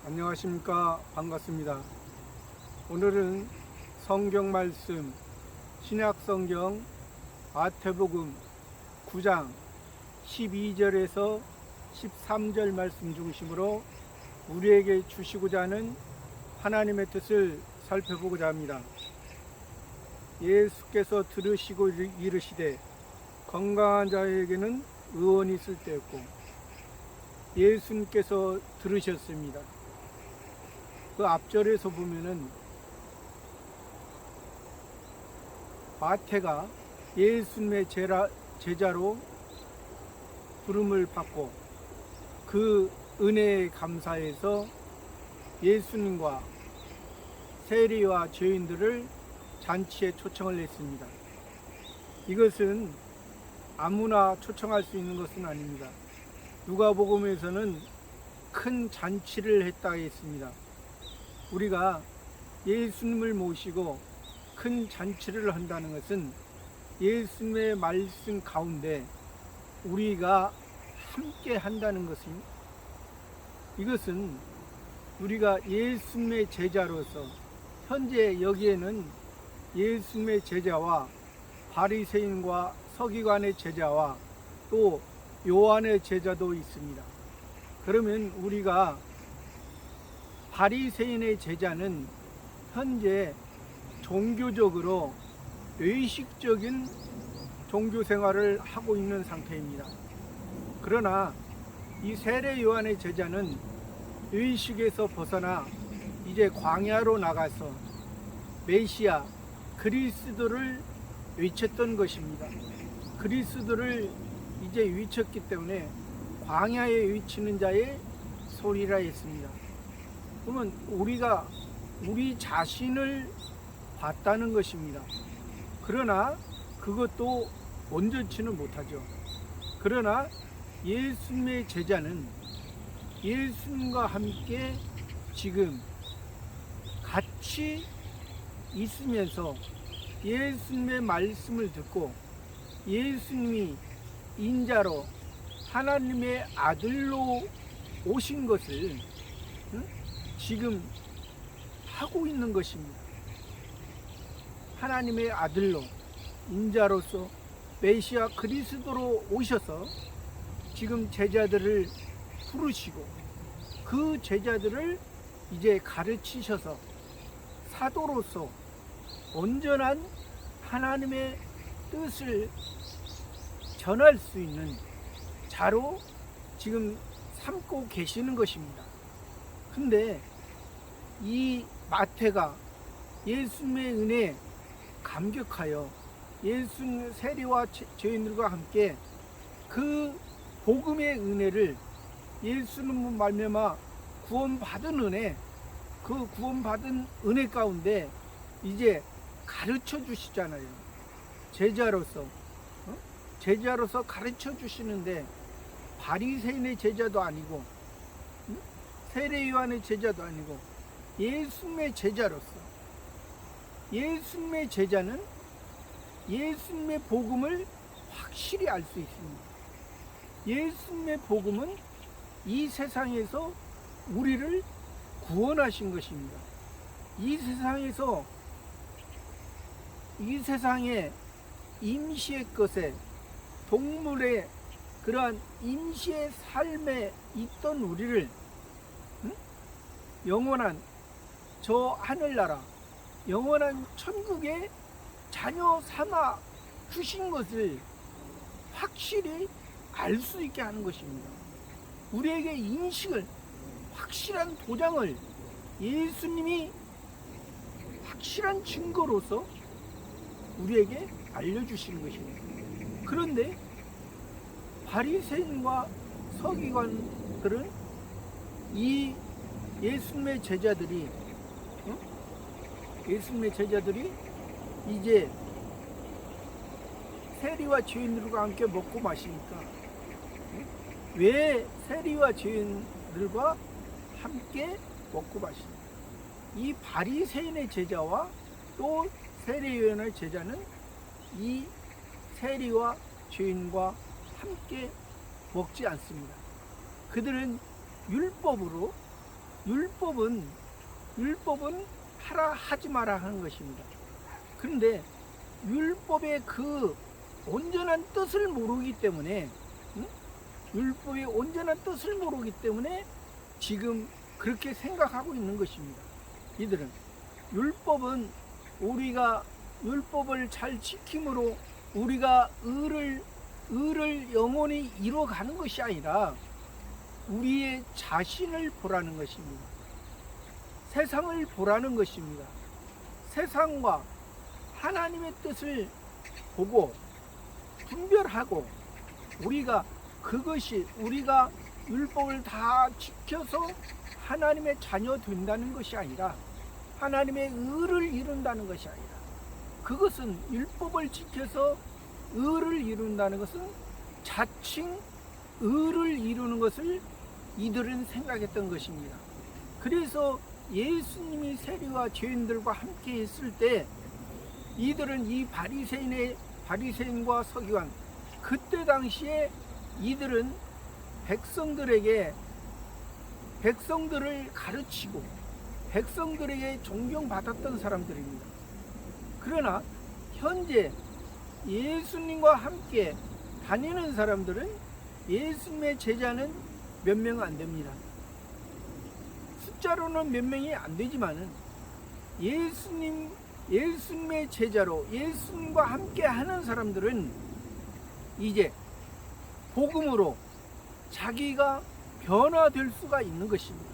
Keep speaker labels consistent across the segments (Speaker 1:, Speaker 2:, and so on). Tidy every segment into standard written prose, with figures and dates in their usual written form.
Speaker 1: 안녕하십니까. 반갑습니다. 오늘은 성경 말씀 신약성경 마태복음 9장 12절에서 13절 말씀 중심으로 우리에게 주시고자 하는 하나님의 뜻을 살펴보고자 합니다. 예수께서 들으시고 이르시되 건강한 자에게는 의원이 있을 때였고, 예수님께서 들으셨습니다. 그 앞절에서 보면은 마태가 예수님의 제자로 부름을 받고 그 은혜에 감사해서 예수님과 세리와 죄인들을 잔치에 초청을 했습니다. 이것은 아무나 초청할 수 있는 것은 아닙니다. 누가복음에서는 큰 잔치를 했다 했습니다. 우리가 예수님을 모시고 큰 잔치를 한다는 것은 예수님의 말씀 가운데 우리가 함께 한다는 것입니다. 이것은 우리가 예수님의 제자로서 현재 여기에는 예수님의 제자와 바리새인과 서기관의 제자와 또 요한의 제자도 있습니다. 그러면 우리가 바리새인의 제자는 현재 종교적으로 의식적인 종교 생활을 하고 있는 상태입니다. 그러나 이 세례 요한의 제자는 의식에서 벗어나 이제 광야로 나가서 메시아 그리스도를 외쳤던 것입니다. 그리스도를 이제 외쳤기 때문에 광야에 외치는 자의 소리라 했습니다. 그러면 우리가 우리 자신을 봤다는 것입니다. 그러나 그것도 온전치는 못하죠. 그러나 예수님의 제자는 예수님과 함께 지금 같이 있으면서 예수님의 말씀을 듣고 예수님이 인자로 하나님의 아들로 오신 것을 지금 하고 있는 것입니다. 하나님의 아들로 인자로서 메시아 그리스도로 오셔서 지금 제자들을 부르시고 그 제자들을 이제 가르치셔서 사도로서 온전한 하나님의 뜻을 전할 수 있는 자로 지금 삼고 계시는 것입니다. 근데 이 마태가 예수님의 은혜에 감격하여 예수님 세리와 죄인들과 함께 그 복음의 은혜를 예수님 말미암아 구원받은 은혜, 그 구원받은 은혜 가운데 이제 가르쳐 주시잖아요. 제자로서 가르쳐 주시는데 바리새인의 제자도 아니고 세례 요한의 제자도 아니고 예수님의 제자로서, 예수님의 제자는 예수님의 복음을 확실히 알 수 있습니다. 예수님의 복음은 이 세상에서 우리를 구원하신 것입니다. 이 세상에 임시의 것에, 동물의 그러한 임시의 삶에 있던 우리를 영원한 저 하늘나라, 영원한 천국의 자녀 삼아 주신 것을 확실히 알 수 있게 하는 것입니다. 우리에게 인식을, 확실한 도장을 예수님이 확실한 증거로서 우리에게 알려주시는 것입니다. 그런데 바리새인과 서기관들은 이 예수님의 제자들이 이제 세리와 죄인들과 함께 먹고 마시니까 왜 세리와 죄인들과 함께 먹고 마시냐? 이 바리새인의 제자와 또 세리요한의 제자는 이 세리와 죄인과 함께 먹지 않습니다. 그들은 율법으로 율법은 하라 하지 마라 하는 것입니다. 그런데 율법의 그 온전한 뜻을 모르기 때문에, 율법의 온전한 뜻을 모르기 때문에 지금 그렇게 생각하고 있는 것입니다. 이들은 우리가 율법을 잘 지킴으로 우리가 의를 영원히 이루어가는 것이 아니라 우리의 자신을 보라는 것입니다. 세상을 보라는 것입니다. 세상과 하나님의 뜻을 보고 분별하고 우리가 율법을 다 지켜서 하나님의 자녀 된다는 것이 아니라 하나님의 의를 이룬다는 것이 아니라, 그것은 율법을 지켜서 의를 이룬다는 것은 자칭 의를 이루는 것을 이들은 생각했던 것입니다. 그래서 예수님이 세리와 죄인들과 함께 있을 때 이들은 이 바리새인과 서기관, 그때 당시에 이들은 백성들을 가르치고 백성들에게 존경받았던 사람들입니다. 그러나 현재 예수님과 함께 다니는 사람들은 예수님의 제자는 몇 명 안 됩니다. 숫자로는 몇 명이 안 되지만은 예수님의 제자로 예수님과 함께 하는 사람들은 이제 복음으로 자기가 변화될 수가 있는 것입니다.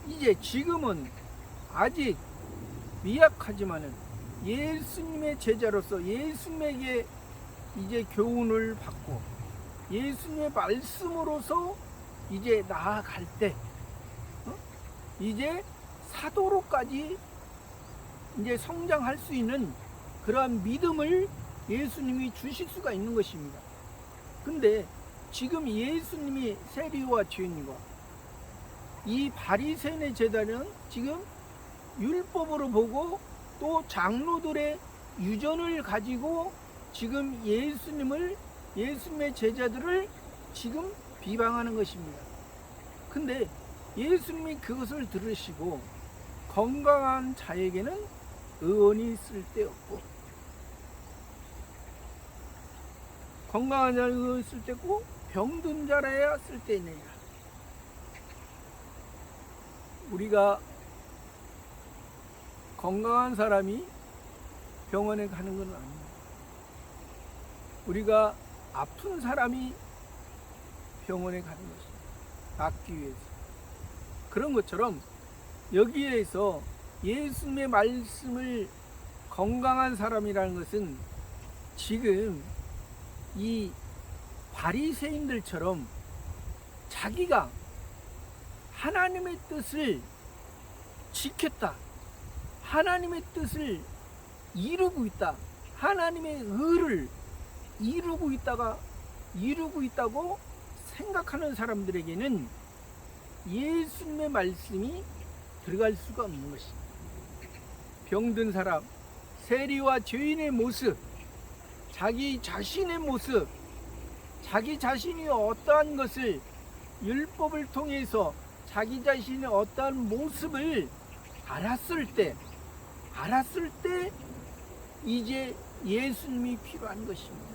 Speaker 1: 이제 지금은 아직 미약하지만은 예수님의 제자로서 예수님에게 이제 교훈을 받고 예수님의 말씀으로서 이제 나아갈 때, 이제 사도로까지 이제 성장할 수 있는 그러한 믿음을 예수님이 주실 수가 있는 것입니다. 근데 지금 예수님이 세리와 죄인과 이 바리새인의 제자는 지금 율법으로 보고 또 장로들의 유전을 가지고 지금 예수님의 제자들을 지금 비방하는 것입니다. 근데 예수님이 그것을 들으시고 건강한 자에게는 의원이 쓸데없고 건강한 자는 의원이 쓸데없고 병든 자라야 쓸데있느니라. 우리가 건강한 사람이 병원에 가는 건 아닙니다. 우리가 아픈 사람이 병원에 가는 것입니다. 낫기 위해서. 그런 것처럼 여기에서 예수님의 말씀을 건강한 사람이라는 것은 지금 이 바리새인들처럼 자기가 하나님의 뜻을 지켰다, 하나님의 뜻을 이루고 있다, 하나님의 의를 이루고 있다고 생각하는 사람들에게는 예수님의 말씀이 들어갈 수가 없는 것입니다. 병든 사람, 세리와 죄인의 모습, 자기 자신의 모습, 자기 자신이 어떠한 것을 율법을 통해서 자기 자신의 어떠한 모습을 알았을 때 이제 예수님이 필요한 것입니다.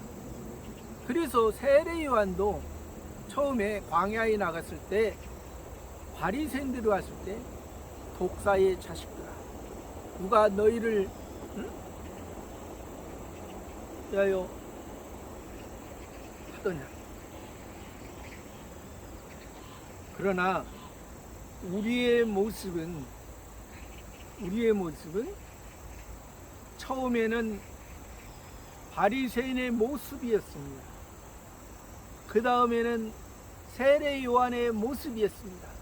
Speaker 1: 그래서 세례 요한도 처음에 광야에 나갔을 때 바리새인들이 왔을 때 독사의 자식들아, 누가 너희를 위하여 하더냐. 그러나 우리의 모습은 처음에는 바리새인의 모습이었습니다. 그 다음에는 세례 요한의 모습이었습니다.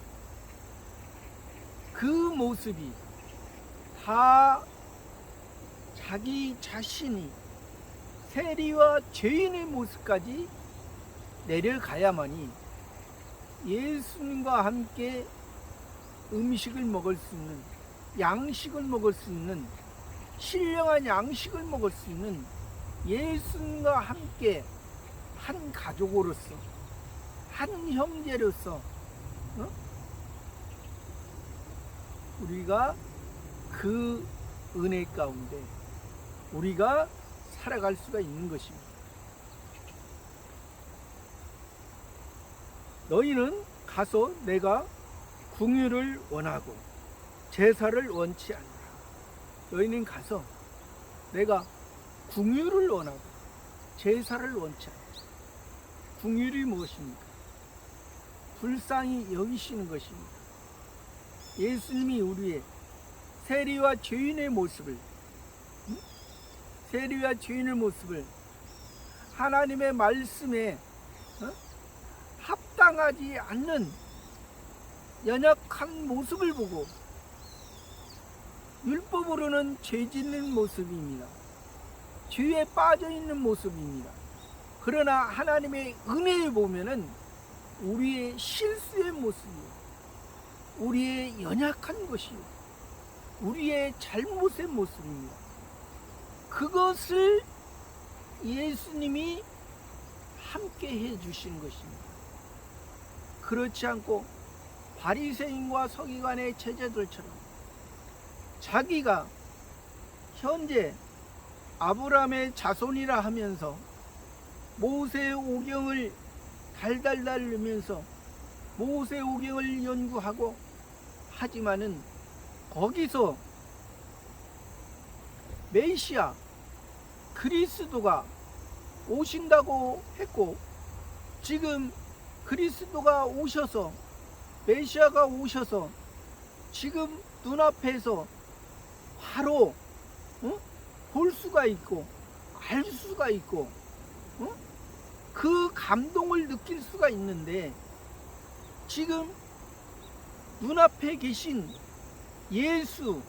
Speaker 1: 그 모습이 다 자기 자신이 세리와 죄인의 모습까지 내려가야만이 예수님과 함께 음식을 먹을 수 있는, 양식을 먹을 수 있는, 신령한 양식을 먹을 수 있는, 예수님과 함께 한 가족으로서, 한 형제로서 우리가 그 은혜 가운데 우리가 살아갈 수가 있는 것입니다. 너희는 가서 내가 궁유를 원하고 제사를 원치 않노라. 너희는 가서 내가 궁유를 원하고 제사를 원치 않노라. 궁유이 무엇입니까? 불쌍히 여기시는 것입니다. 예수님이 우리의 세리와 죄인의 모습을 하나님의 말씀에 합당하지 않는 연약한 모습을 보고 율법으로는 죄 짓는 모습입니다. 죄에 빠져 있는 모습입니다. 그러나 하나님의 은혜에 보면은 우리의 실수의 모습이요, 우리의 연약한 것이요, 우리의 잘못의 모습입니다. 그것을 예수님이 함께 해주신 것입니다. 그렇지 않고 바리새인과 서기관의 제자들처럼 자기가 현재 아브라함의 자손이라 하면서 모세 오경을 달달달 넣으면서 모세 오경을 연구하고 하지만은 거기서 메시아 그리스도가 오신다고 했고, 지금 그리스도가 오셔서 메시아가 오셔서 지금 눈앞에서 바로 볼 수가 있고 알 수가 있고 그 감동을 느낄 수가 있는데, 지금 눈앞에 계신 예수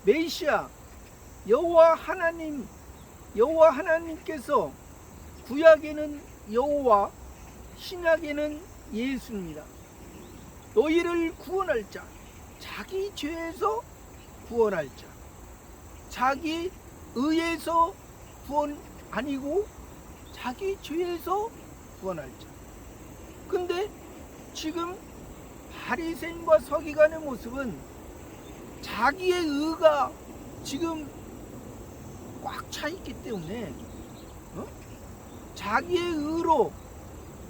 Speaker 1: 메시아 여호와 하나님께서 구약에는 여호와, 신약에는 예수입니다. 너희를 구원할 자, 자기 죄에서 구원할 자, 자기 의에서 구원 아니고 자기 죄에서 구원할 자. 근데 지금 바리새인과 서기관의 모습은 자기의 의가 지금 꽉 차 있기 때문에 자기의 의로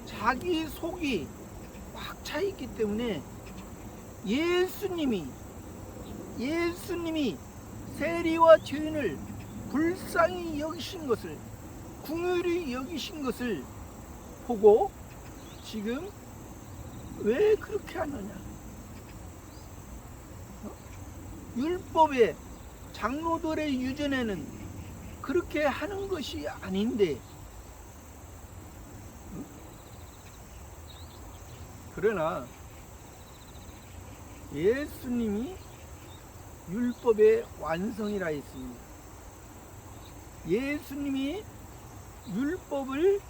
Speaker 1: 자기 속이 꽉 차 있기 때문에 예수님이 세리와 죄인을 불쌍히 여기신 것을, 긍휼히 여기신 것을 보고 지금 왜 그렇게 하느냐, 율법의 장로들의 유전에는 그렇게 하는 것이 아닌데, 그러나 예수님이 율법의 완성이라 했습니다. 예수님이 율법을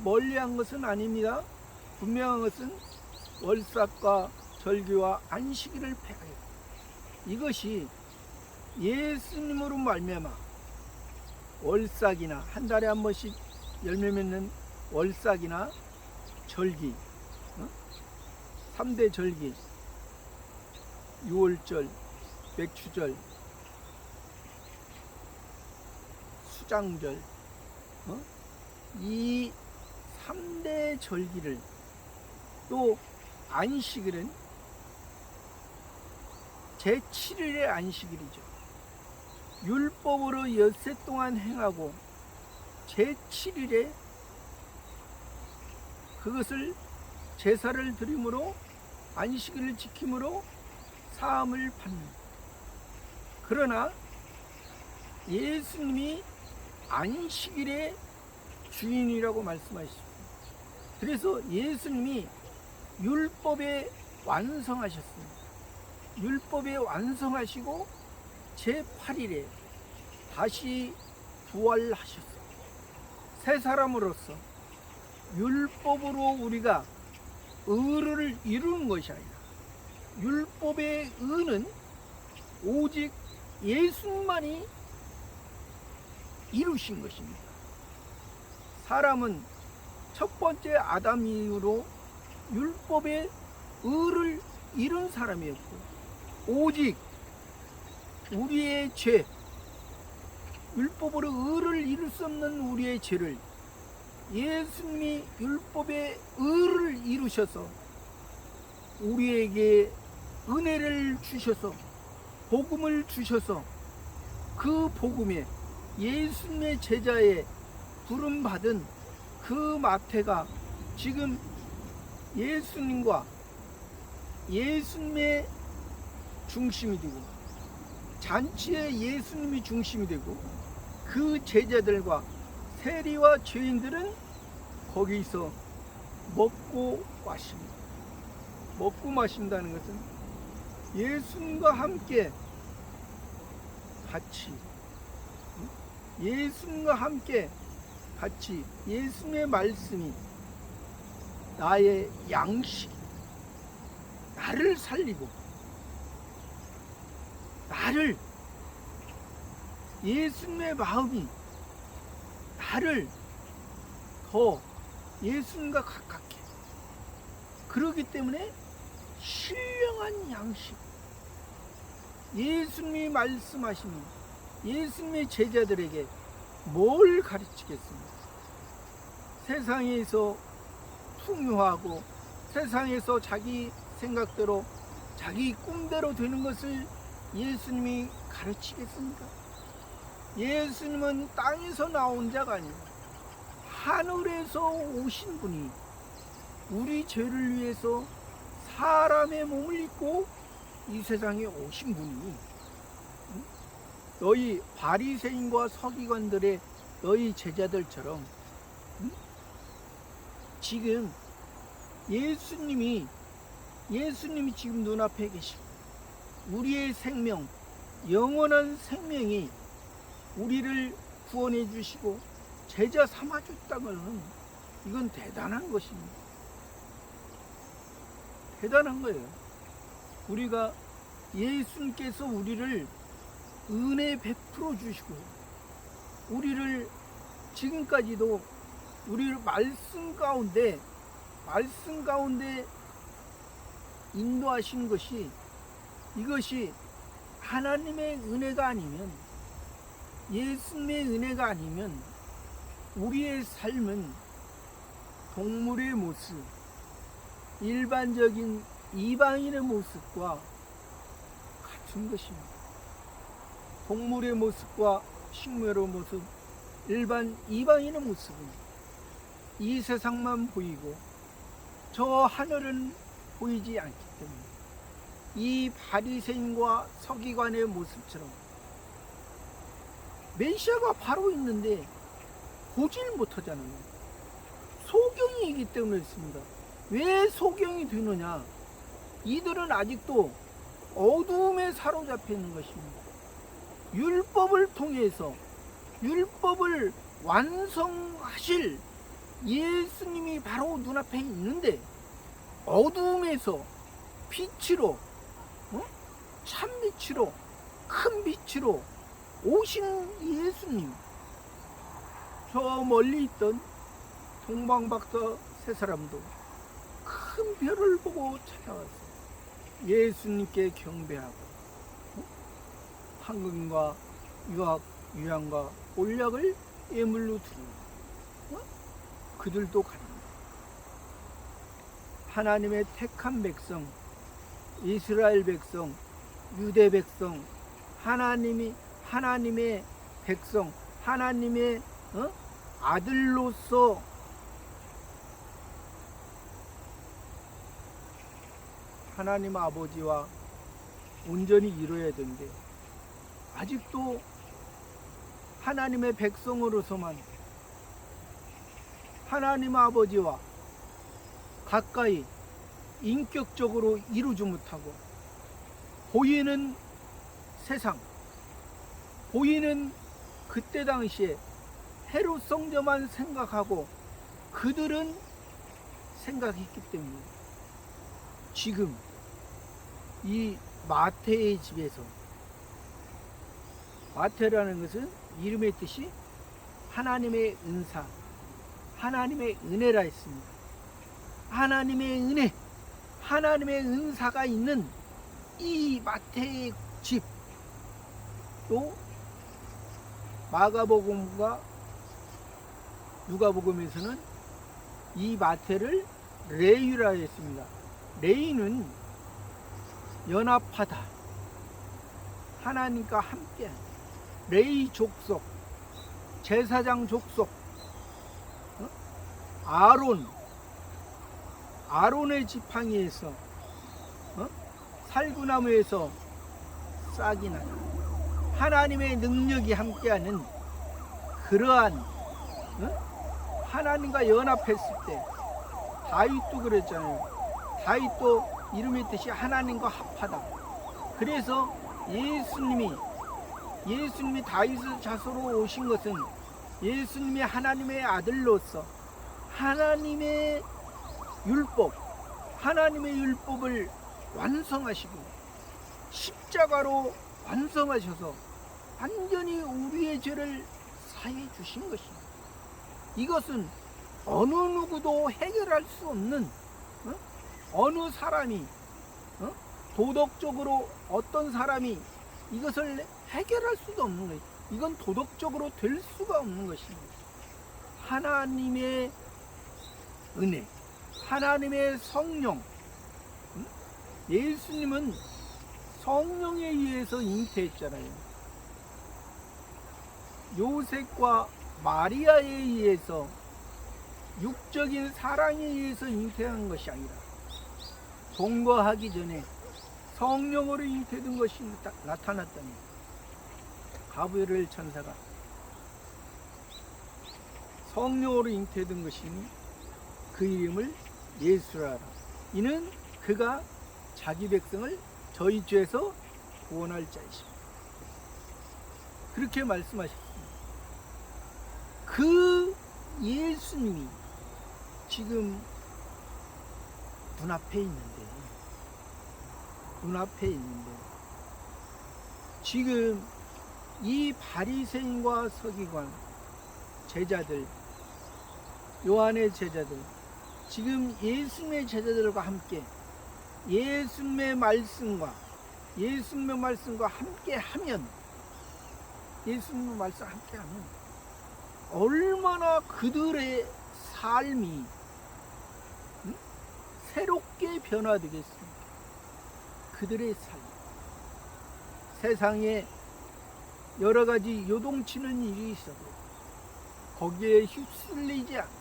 Speaker 1: 멀리한 것은 아닙니다. 분명한 것은 월삭과 절기와 안식일을 폐하였다. 이것이 예수님으로 말미암아 월삭이나 한 달에 한 번씩 열매 맺는 월삭이나 절기, 3대 절기, 유월절, 맥추절, 수장절, 이 3대 절기를, 또 안식일은 제7일의 안식일이죠. 율법으로 엿새 동안 행하고 제7일에 그것을 제사를 드림으로 안식일을 지킴으로 사함을 받는. 그러나 예수님이 안식일의 주인이라고 말씀하셨습니다. 그래서 예수님이 율법에 완성하셨습니다. 율법에 완성하시고 제8일에 다시 부활하셨습니다. 새 사람으로서 율법으로 우리가 의를 이루는 것이 아니라 율법의 의는 오직 예수만이 이루신 것입니다. 사람은 첫 번째 아담 이후로 율법의 의를 이룬 사람이었고, 오직 우리의 죄, 율법으로 의를 이룰 수 없는 우리의 죄를 예수님이 율법의 의를 이루셔서 우리에게 은혜를 주셔서 복음을 주셔서 그 복음에 예수님의 제자에 부름받은 그 마태가 지금 예수님과 예수님의 중심이 되고 잔치에 예수님이 중심이 되고 그 제자들과 세리와 죄인들은 거기서 먹고 마십니다. 먹고 마신다는 것은 예수님과 함께 같이 예수님과 함께 같이 예수님의 말씀이 나의 양식, 나를 살리고 나를 예수님의 마음이 나를 더 예수님과 가깝게 그러기 때문에 신령한 양식 예수님이 말씀하시니 예수님의 제자들에게 뭘 가르치겠습니까? 세상에서 풍요하고 세상에서 자기 생각대로 자기 꿈대로 되는 것을 예수님이 가르치겠습니까? 예수님은 땅에서 나온 자가 아니라 하늘에서 오신 분이 우리 죄를 위해서 사람의 몸을 입고 이 세상에 오신 분이 너희 바리새인과 서기관들의 너희 제자들처럼 지금 예수님이 지금 눈앞에 계시고 우리의 생명, 영원한 생명이 우리를 구원해 주시고 제자 삼아 줬다면 이건 대단한 것입니다. 대단한 거예요. 우리가 예수님께서 우리를 은혜 베풀어 주시고 우리를 지금까지도 우리를 말씀 가운데 인도하신 것이 이것이 하나님의 은혜가 아니면 예수님의 은혜가 아니면 우리의 삶은 동물의 모습, 일반적인 이방인의 모습과 같은 것입니다. 동물의 모습과 식물의 모습, 일반 이방인의 모습은 이 세상만 보이고 저 하늘은 보이지 않기 때문에 이 바리새인과 서기관의 모습처럼 메시아가 바로 있는데 보질 못하잖아요. 소경이기 때문에 있습니다. 왜 소경이 되느냐? 이들은 아직도 어두움에 사로잡혀 있는 것입니다. 율법을 통해서 율법을 완성하실 예수님이 바로 눈앞에 있는데 어두움에서 빛으로 참빛으로 큰 빛으로 오신 예수님, 저 멀리 있던 동방박사 세 사람도 큰 별을 보고 찾아왔어요. 예수님께 경배하고 황금과 유향과 올약을 예물로 드리고 그들도 갑니다. 하나님의 택한 백성, 이스라엘 백성, 유대 백성, 하나님의 백성, 하나님의 아들로서 하나님 아버지와 온전히 이루어야 되는데 아직도 하나님의 백성으로서만 하나님 아버지와 가까이 인격적으로 이루지 못하고 보이는 세상, 보이는 그때 당시에 헤롯 성자만 생각하고 그들은 생각했기 때문에 지금 이 마태의 집에서, 마태라는 것은 이름의 뜻이 하나님의 은사, 하나님의 은혜라 했습니다. 하나님의 은혜, 하나님의 은사가 있는 이 마태의 집, 또 마가복음과 누가복음에서는 이 마태를 레위라 했습니다. 레위는 연합하다, 하나님과 함께. 레위 족속, 제사장 족속, 아론의 지팡이에서, 살구나무에서 싹이 나다. 하나님의 능력이 함께하는 그러한, 하나님과 연합했을 때, 다윗도 그랬잖아요. 다윗도 이름의 뜻이 하나님과 합하다. 그래서 예수님이 다윗의 자손으로 오신 것은 예수님이 하나님의 아들로서 하나님의 율법을 완성하시고 십자가로 완성하셔서 완전히 우리의 죄를 사해 주신 것입니다. 이것은 어느 누구도 해결할 수 없는, 어느 사람이, 도덕적으로 어떤 사람이 이것을 해결할 수도 없는 거예요. 이건 도덕적으로 될 수가 없는 것입니다. 하나님의 은혜, 하나님의 성령, 예수님은 성령에 의해서 잉태했잖아요. 요셉과 마리아에 의해서, 육적인 사랑에 의해서 잉태한 것이 아니라 동거하기 전에 성령으로 잉태된 것이 나타났다니, 가브리엘 천사가 성령으로 잉태된 것이니 그 이름을 예수라. 이는 그가 자기 백성을 저희 죄에서 구원할 자이십니다. 그렇게 말씀하셨습니다. 그 예수님이 지금 눈앞에 있는데 지금 이 바리새인과 서기관 제자들, 요한의 제자들, 지금 예수님의 제자들과 함께 예수님의 말씀과 함께하면, 예수님의 말씀 함께하면 얼마나 그들의 삶이 새롭게 변화되겠습니까? 그들의 삶, 세상에 여러 가지 요동치는 일이 있어도 거기에 휩쓸리지 않고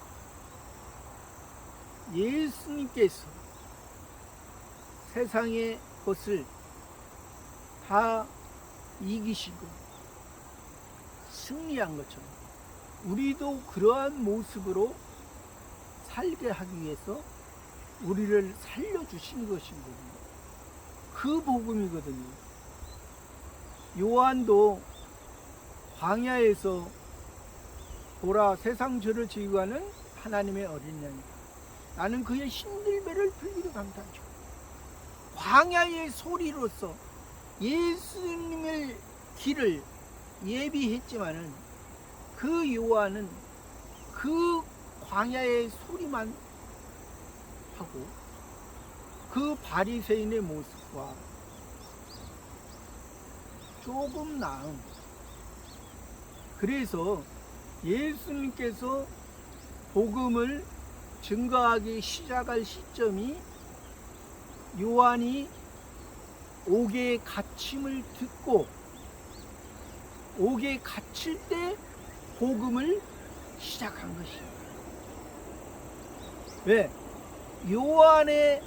Speaker 1: 예수님께서 세상의 것을 다 이기시고 승리한 것처럼 우리도 그러한 모습으로 살게 하기 위해서 우리를 살려주신 것이거든요. 그 복음이거든요. 요한도 광야에서 보라, 세상 죄를 지고 가는 하나님의 어린 양이다. 나는 그의 신들배를 풀기로 감탄하죠. 광야의 소리로서 예수님의 길을 예비했지만은 그 요한은 그 광야의 소리만 하고 그 바리새인의 모습과 조금 나은, 그래서 예수님께서 복음을 증거하기 시작할 시점이 요한이 옥에 갇힘을 듣고 옥에 갇힐 때 복음을 시작한 것입니다. 왜? 요한의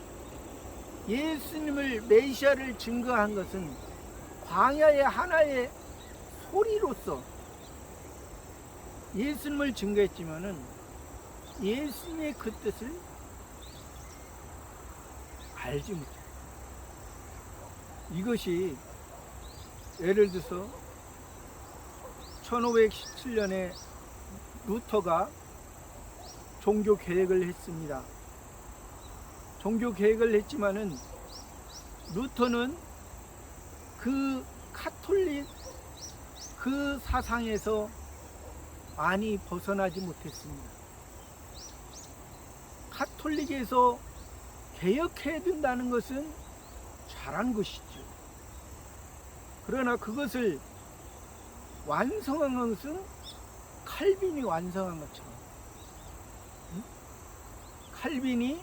Speaker 1: 예수님을 메시아를 증거한 것은 광야의 하나의 소리로서 예수님을 증거했지만은 예수님의 그 뜻을 알지 못해요. 이것이 예를 들어서 1517년에 루터가 종교 개혁을 했습니다. 종교 개혁을 했지만은 루터는 그 카톨릭 그 사상에서 많이 벗어나지 못했습니다. 카톨릭에서 개혁해야 된다는 것은 잘한 것이죠. 그러나 그것을 완성한 것은 칼빈이 완성한 것처럼, 칼빈이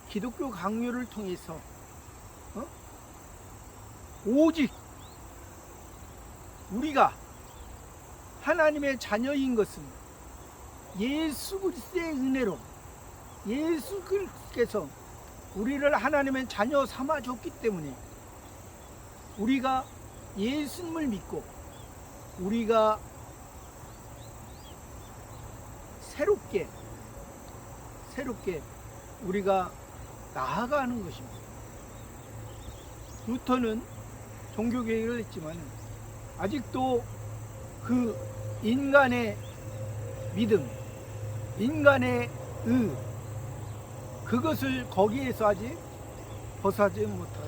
Speaker 1: 기독교 강요를 통해서 오직 우리가 하나님의 자녀인 것은 예수 그리스도의 은혜로, 예수 그리스도께서 우리를 하나님의 자녀 삼아줬기 때문에 우리가 예수님을 믿고 우리가 새롭게 우리가 나아가는 것입니다. 루터는 종교개혁을 했지만 아직도 그 인간의 믿음, 인간의 그것을 거기에서 아직 벗어나지 못한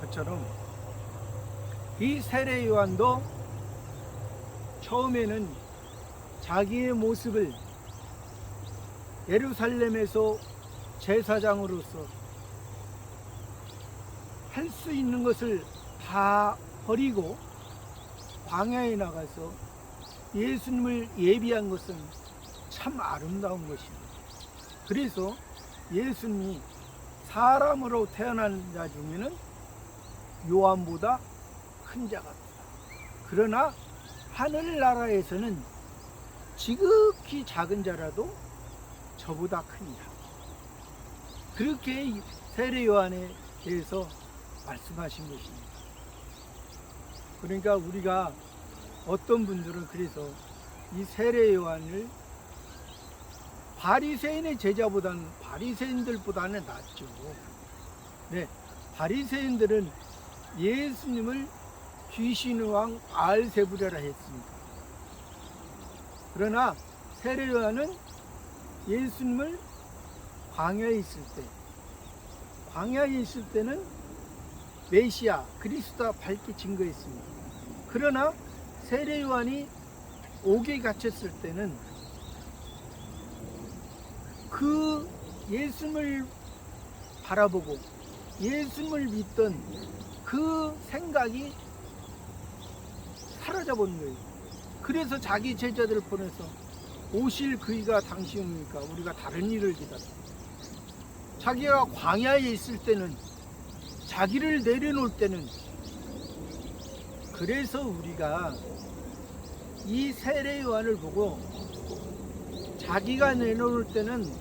Speaker 1: 것처럼 이 세례 요한도 처음에는 자기의 모습을 예루살렘에서 제사장으로서 할 수 있는 것을 다 버리고 광야에 나가서 예수님을 예비한 것은 참 아름다운 것입니다. 그래서 예수님이 사람으로 태어난 자 중에는 요한보다 큰 자가 없다. 그러나 하늘나라에서는 지극히 작은 자라도 저보다 크니라. 그렇게 세례 요한에 대해서 말씀하신 것입니다. 그러니까 우리가 어떤 분들은 그래서 이 세례 요한을 바리새인의 제자보다는 바리새인들보다는 낫죠. 네, 바리새인들은 예수님을 귀신의 왕 바알세불이라 했습니다. 그러나 세례 요한은 예수님을 광야에 있을 때는 메시아 그리스도가 밝게 증거했습니다. 그러나 세례 요한이 옥에 갇혔을 때는 그 예수님을 바라보고 예수님을 믿던 그 생각이 사라져버린 거예요. 그래서 자기 제자들을 보내서 오실 그이가 당신입니까? 우리가 다른 일을 기다려. 자기가 광야에 있을 때는, 자기를 내려놓을 때는, 그래서 우리가 이 세례 요한을 보고 자기가 내놓을 때는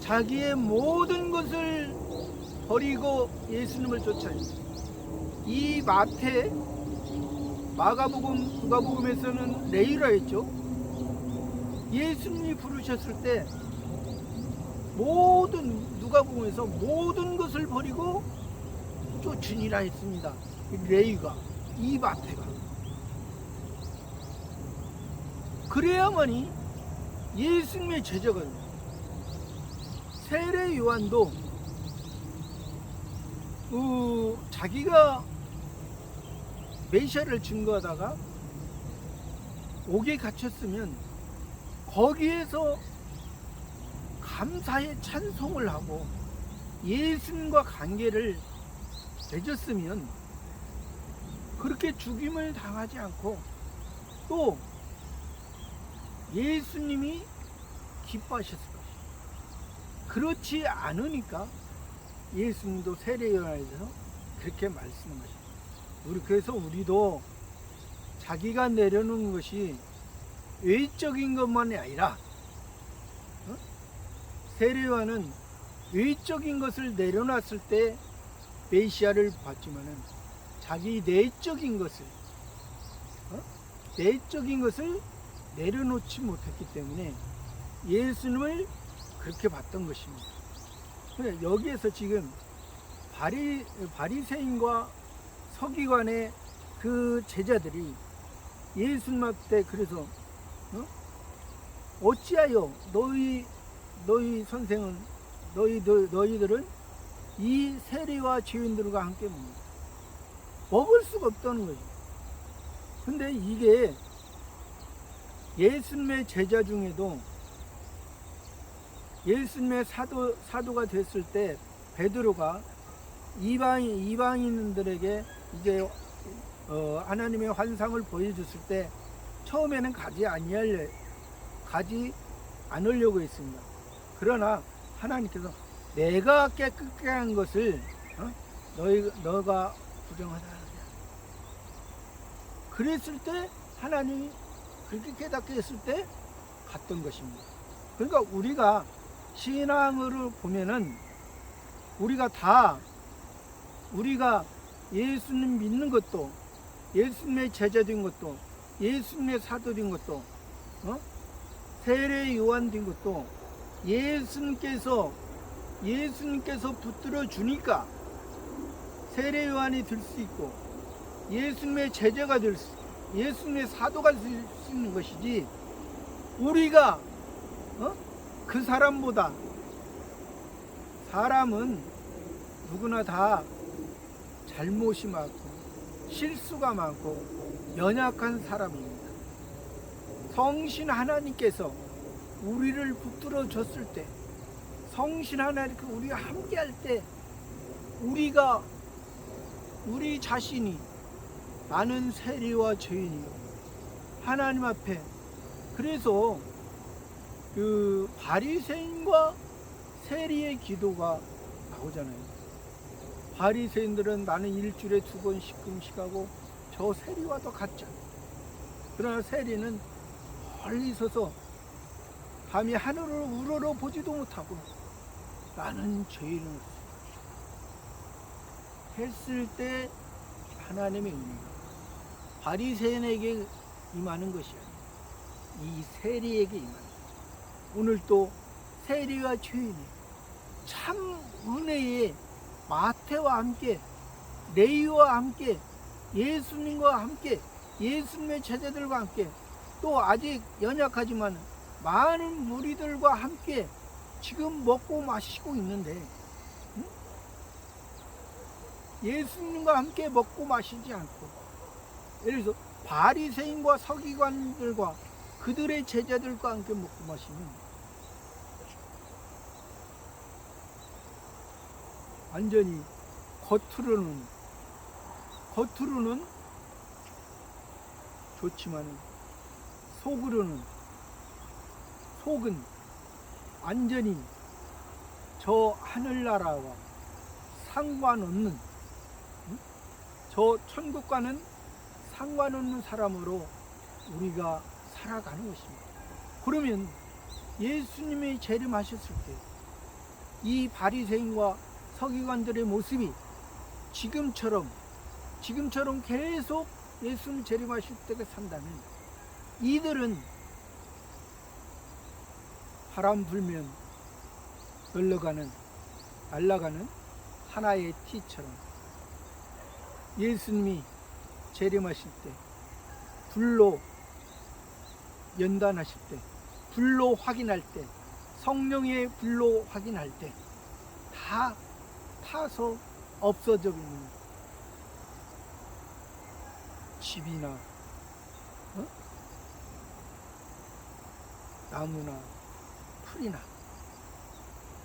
Speaker 1: 자기의 모든 것을 버리고 예수님을 쫓아요. 이 마가복음, 누가복음에서는 레위라 했죠. 예수님이 부르셨을 때 누가복음에서 모든 것을 버리고 쫓으니라 했습니다. 레위가, 이 마태가. 그래야만이 예수님의 제자가 됩니다. 세례 요한도 자기가 메시아를 증거하다가 옥에 갇혔으면 거기에서 감사의 찬송을 하고 예수님과 관계를 맺었으면 그렇게 죽임을 당하지 않고 또 예수님이 기뻐하셨을 것이에요. 그렇지 않으니까 예수님도 세례 요한에서 그렇게 말씀한 것이에요. 그래서 우리도 자기가 내려놓는 것이 외적인 것만이 아니라 세례 요한은 외적인 것을 내려놨을 때 메시아를 봤지만은 자기 내적인 것을 내려놓지 못했기 때문에 예수님을 그렇게 봤던 것입니다. 여기에서 지금 바리새인과 서기관의 그 제자들이 예수님한테 그래서 어찌하여 너희 선생은 너희들은 이 세리와 죄인들과 함께 먹을 수가 없다는 거죠. 근데 이게 예수님의 제자 중에도 예수님의 사도가 됐을 때 베드로가 이방인들에게 이제 하나님의 환상을 보여줬을 때 처음에는 가지 않으려고 했습니다. 그러나 하나님께서 내가 깨끗게 한 것을 너가 부정하다. 그랬을 때 하나님이 그렇게 깨닫게 했을 때 갔던 것입니다. 그러니까 우리가 신앙으로 보면은 우리가 예수님 믿는 것도, 예수님의 제자된 것도, 예수님의 사도된 것도, 세례 요한된 것도 예수님께서 붙들어 주니까 세례 요한이 될 수 있고 예수님의 제자가 될 수, 예수님의 사도가 될 수 있는 것이지, 우리가 그 사람보다, 사람은 누구나 다 잘못이 많고 실수가 많고 연약한 사람입니다. 성신 하나님께서 우리를 붙들어 줬을 때, 성신 하나님께서 우리가 함께 할 때, 우리 자신이 나는 세리와 죄인이요 하나님 앞에, 그래서 그 바리새인과 세리의 기도가 나오잖아요. 바리새인들은 나는 일주일에 2번씩 금식하고 저 세리와도 같잖아요. 그러나 세리는 멀리 서서 밤이 하늘을 우러러 보지도 못하고 나는 죄인을 했을 때 하나님의 은혜가 바리새인에게 임하는 것이 아니에요. 이 세리에게 임하는 거죠. 오늘 또 세리와 죄인이 참 은혜의 마태와 함께, 레위와 함께, 예수님과 함께, 예수님의 제자들과 함께, 또 아직 연약하지만 많은 무리들과 함께 지금 먹고 마시고 있는데, 예수님과 함께 먹고 마시지 않고, 예를 들어서 바리새인과 서기관들과 그들의 제자들과 함께 먹고 마시면 완전히 겉으로는 좋지만 속은 완전히 저 하늘나라와 상관없는, 저 천국과는 상관없는 사람으로 우리가 살아가는 것입니다. 그러면 예수님이 재림하셨을 때 이 바리새인과 서기관들의 모습이 지금처럼 계속 예수님 재림하실 때가 산다면, 이들은 바람 불면 날아가는 하나의 티처럼 예수님이 재림하실 때, 불로 연단하실 때, 불로 확인할 때, 성령의 불로 확인할 때 다 타서 없어져 있는 집이나 나무나 풀이나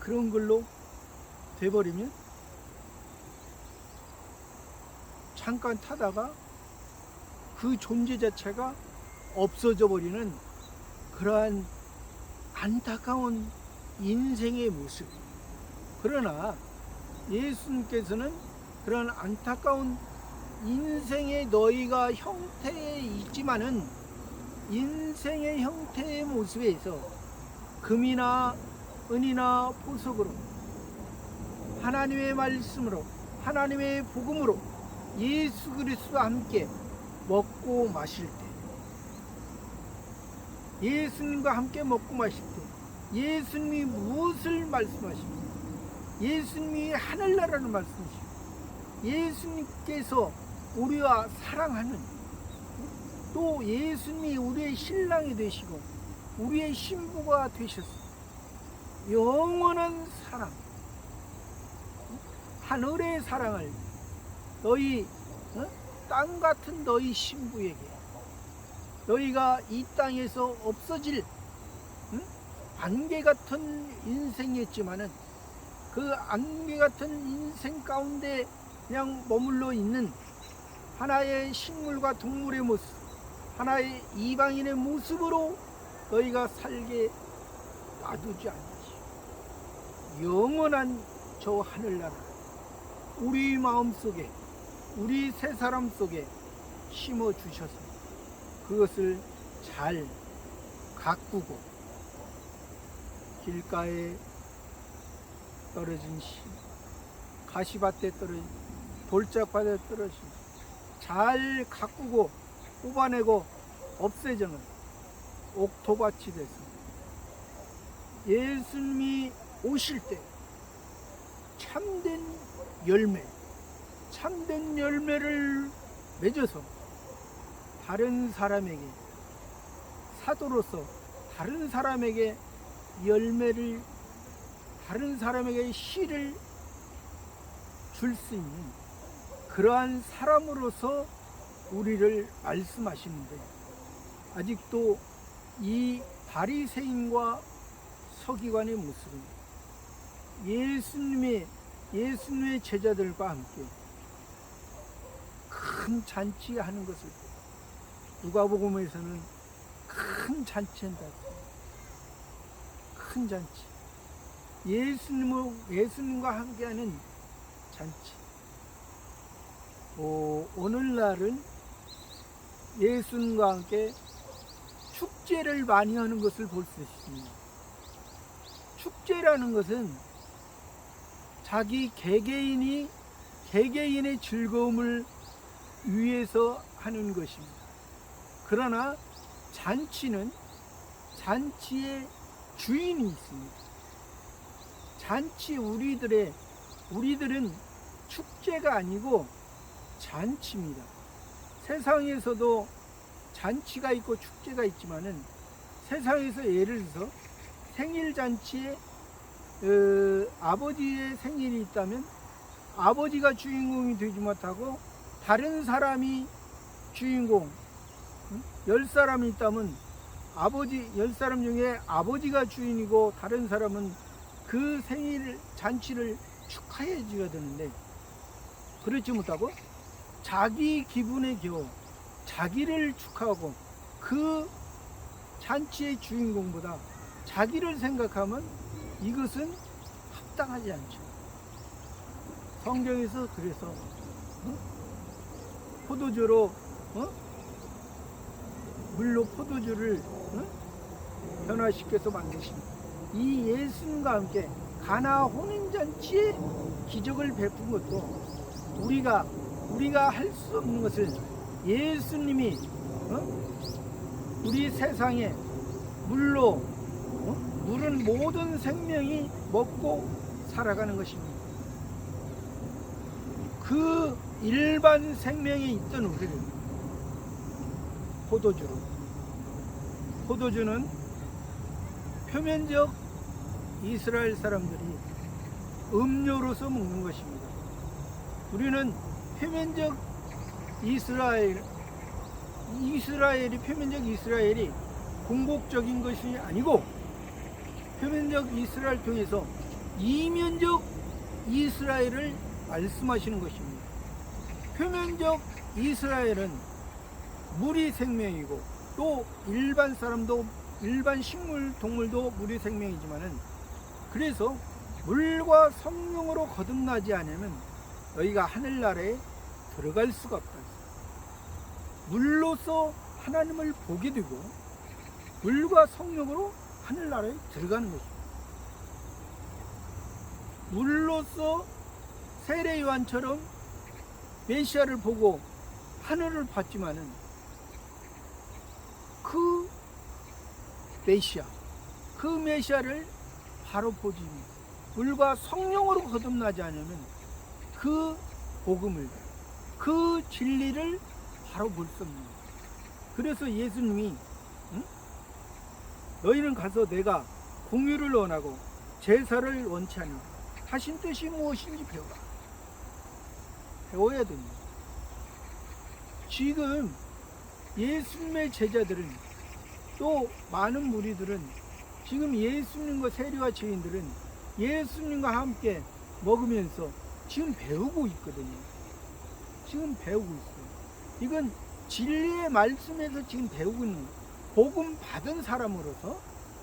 Speaker 1: 그런 걸로 돼버리면 잠깐 타다가 그 존재 자체가 없어져 버리는 그러한 안타까운 인생의 모습. 그러나 예수님께서는 그런 안타까운 인생의 너희가 형태에 있지만은 인생의 형태의 모습에서 금이나 은이나 보석으로, 하나님의 말씀으로, 하나님의 복음으로 예수 그리스도와 함께 먹고 마실 때, 예수님과 함께 먹고 마실 때 예수님이 무엇을 말씀하십니까? 예수님이 하늘나라를 말씀하십니다. 예수님께서 우리와 사랑하는, 또 예수님이 우리의 신랑이 되시고 우리의 신부가 되셨어. 영원한 사랑, 하늘의 사랑을 너희 땅 같은 너희 신부에게, 너희가 이 땅에서 없어질 안개 같은 인생이었지만은 그 안개 같은 인생 가운데 그냥 머물러 있는 하나의 식물과 동물의 모습, 하나의 이방인의 모습으로 너희가 살게 놔두지 않으시오. 영원한 저 하늘나라 우리 마음속에, 우리 세 사람 속에 심어주셔서 그것을 잘 가꾸고 길가에 떨어진 씨, 가시밭에 떨어진, 돌짝밭에 떨어진 잘 가꾸고 뽑아내고 없애져는 옥토밭이 돼서 예수님이 오실 때 참된 열매, 참된 열매를 맺어서 다른 사람에게, 사도로서 다른 사람에게 열매를, 다른 사람에게 씨를 줄 수 있는 그러한 사람으로서 우리를 말씀하시는데, 아직도 이 바리새인과 서기관의 모습은 예수님의 제자들과 함께 큰 잔치하는 것을 누가복음에서는 큰 잔치한다. 큰 잔치. 예수님과 함께하는 잔치. 오늘날은 예수님과 함께 축제를 많이 하는 것을 볼 수 있습니다. 축제라는 것은 자기 개개인의 즐거움을 위해서 하는 것입니다. 그러나 잔치는 잔치의 주인이 있습니다. 잔치, 우리들은 축제가 아니고 잔치입니다. 세상에서도 잔치가 있고 축제가 있지만은, 세상에서 예를 들어서 생일잔치에 아버지의 생일이 있다면 아버지가 주인공이 되지 못하고 다른 사람이 주인공, 10사람이 있다면 10사람 중에 아버지가 주인이고 다른 사람은 그 생일 잔치를 축하해 줘야 되는데, 그렇지 못하고 자기 기분에 겨워 자기를 축하하고 그 잔치의 주인공보다 자기를 생각하면 이것은 합당하지 않죠. 성경에서 그래서 포도주로 물로 포도주를 변화시켜서 만드십니다. 이 예수님과 함께 가나 혼인잔치의 기적을 베푼 것도 우리가 할 수 없는 것을 예수님이 우리 세상에 물은 모든 생명이 먹고 살아가는 것입니다. 그 일반 생명에 있던 우리를 포도주는 표면적 이스라엘 사람들이 음료로서 먹는 것입니다. 우리는 표면적 이스라엘이 궁극적인 것이 아니고 표면적 이스라엘 통해서 이면적 이스라엘을 말씀하시는 것입니다. 표면적 이스라엘은 물이 생명이고, 또 일반 사람도, 일반 식물, 동물도 물이 생명이지만은, 그래서 물과 성령으로 거듭나지 않으면 너희가 하늘나라에 들어갈 수가 없다. 물로서 하나님을 보게 되고 물과 성령으로 하늘나라에 들어가는 것입니다. 물로서 세례 요한처럼 메시아를 보고 하늘을 봤지만은 그 메시아를 바로 보지, 물과 성령으로 거듭나지 않으면 그 복음을, 그 진리를 바로 볼 수 없는 거예요. 그래서 예수님이 너희는 가서 내가 공유를 원하고 제사를 원치 않으니 하신 뜻이 무엇인지 배워야 됩니다. 지금 예수님의 제자들은, 또 많은 무리들은, 지금 예수님과 세리와 죄인들은 예수님과 함께 먹으면서 지금 배우고 있거든요. 지금 배우고 있어요. 이건 진리의 말씀에서 지금 배우고 있는 거예요. 복음 받은 사람으로서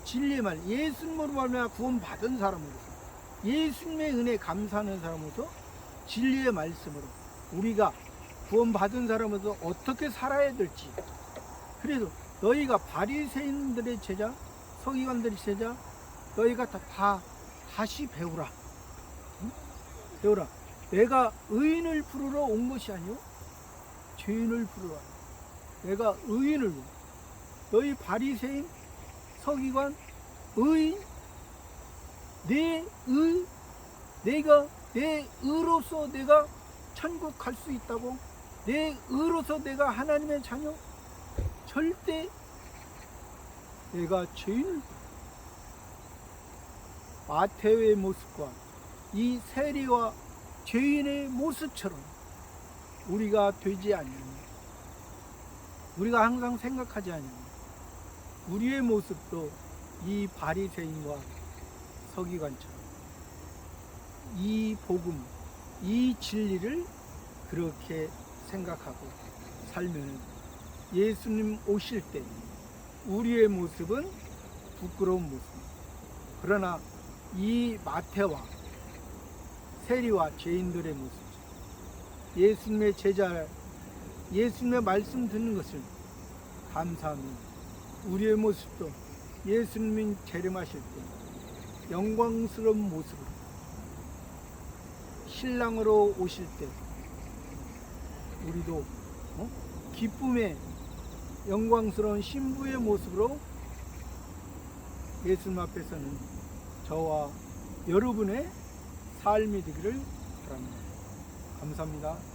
Speaker 1: 진리의 말, 예수님으로 말미암아 구원 받은 사람으로서 예수님의 은혜 감사하는 사람으로서 진리의 말씀으로 우리가 구원 받은 사람으로서 어떻게 살아야 될지. 그래서 너희가 바리새인들의 제자, 서기관들의 제자, 너희가 다시 배우라. 응? 배우라. 내가 의인을 부르러 온 것이 아니요 죄인을 부르러. 내가 의인을, 너희 바리새인, 서기관, 의인, 내가 내 의로서 내가 천국 갈 수 있다고? 내 의로서 내가 하나님의 자녀? 절대. 내가 죄인을, 마태의 모습과 이 세리와 죄인의 모습처럼 우리가 되지 않는, 우리가 항상 생각하지 않는 우리의 모습도 이 바리새인과 서기관처럼 이 복음, 이 진리를 그렇게 생각하고 살면 예수님 오실 때 우리의 모습은 부끄러운 모습. 그러나 이 마태와 세리와 죄인들의 모습, 예수님의 제자, 예수님의 말씀 듣는 것을 감사하면 우리의 모습도 예수님이 재림하실 때 영광스러운 모습으로 신랑으로 오실 때 우리도 기쁨의 영광스러운 신부의 모습으로 예수님 앞에서는 저와 여러분의 삶이 되기를 바랍니다. 감사합니다.